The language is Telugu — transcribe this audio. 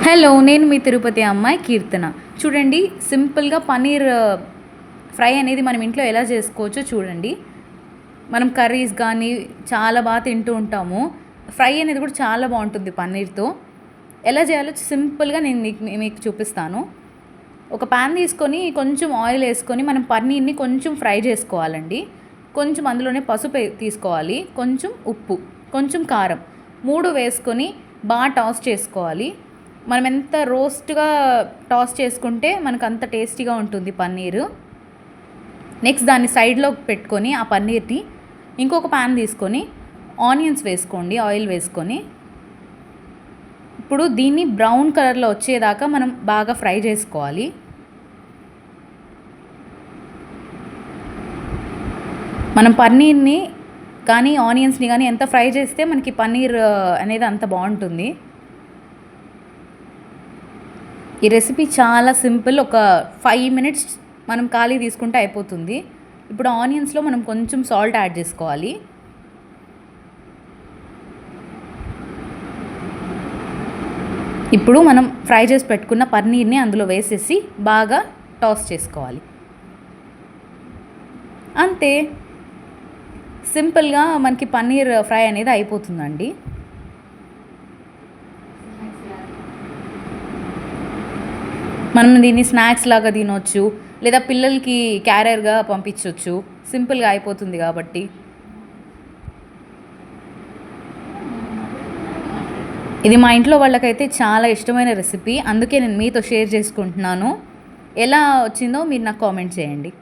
హలో, నేను మీ తిరుపతి అమ్మాయి కీర్తన. చూడండి, సింపుల్‌గా పన్నీర్ ఫ్రై అనేది మనం ఇంట్లో ఎలా చేసుకోవచ్చో చూడండి. మనం కర్రీస్ కానీ చాలా బాగా తింటూ ఉంటాము. ఫ్రై అనేది కూడా చాలా బాగుంటుంది పన్నీర్‌తో. ఎలా చేయాలో సింపుల్‌గా నేను మీకు చూపిస్తాను. ఒక పాన్ తీసుకొని కొంచెం ఆయిల్ వేసుకొని మనం పన్నీర్ని కొంచెం ఫ్రై చేసుకోవాలండి. కొంచెం అందులోనే పసుపు తీసుకోవాలి, కొంచెం ఉప్పు, కొంచెం కారం 3 వేసుకొని బాగా టాస్ చేసుకోవాలి. మనం ఎంత రోస్ట్గా టాస్ చేసుకుంటే మనకు అంత టేస్టీగా ఉంటుంది పన్నీరు. నెక్స్ట్ దాన్ని సైడ్లో పెట్టుకొని ఆ పన్నీర్ని ఇంకొక ప్యాన్ తీసుకొని ఆనియన్స్ వేసుకోండి, ఆయిల్ వేసుకొని. ఇప్పుడు దీన్ని బ్రౌన్ కలర్లో వచ్చేదాకా మనం బాగా ఫ్రై చేసుకోవాలి. మనం పన్నీర్ని కానీ ఆనియన్స్ని కానీ ఎంత ఫ్రై చేస్తే మనకి పన్నీర్ అనేది అంత బాగుంటుంది. ఈ రెసిపీ చాలా సింపుల్. ఒక 5 మినిట్స్ మనం ఖాళీ తీసుకుంటే అయిపోతుంది. ఇప్పుడు ఆనియన్స్లో మనం కొంచెం సాల్ట్ యాడ్ చేసుకోవాలి. ఇప్పుడు మనం ఫ్రై చేసి పెట్టుకున్న పన్నీర్ని అందులో వేసేసి బాగా టాస్ చేసుకోవాలి. అంతే, సింపుల్గా మనకి పన్నీర్ ఫ్రై అనేది అయిపోతుందండి. మనం దీన్ని స్నాక్స్ లాగా తినొచ్చు, లేదా పిల్లలకి క్యారియర్గా పంపించవచ్చు. సింపుల్గా అయిపోతుంది కాబట్టి. ఇది మా ఇంట్లో వాళ్ళకైతే చాలా ఇష్టమైన రెసిపీ, అందుకే నేను మీతో షేర్ చేసుకుంటున్నాను. ఎలా వచ్చిందో మీరు నాకు కామెంట్ చేయండి.